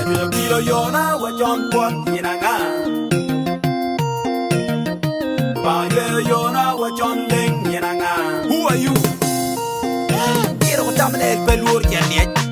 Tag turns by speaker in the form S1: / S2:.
S1: you kilo yona wa John Bon Yinanga. Ba yona wa John Ling Yinanga. Who are you? Kiro Dominic Belur Janet.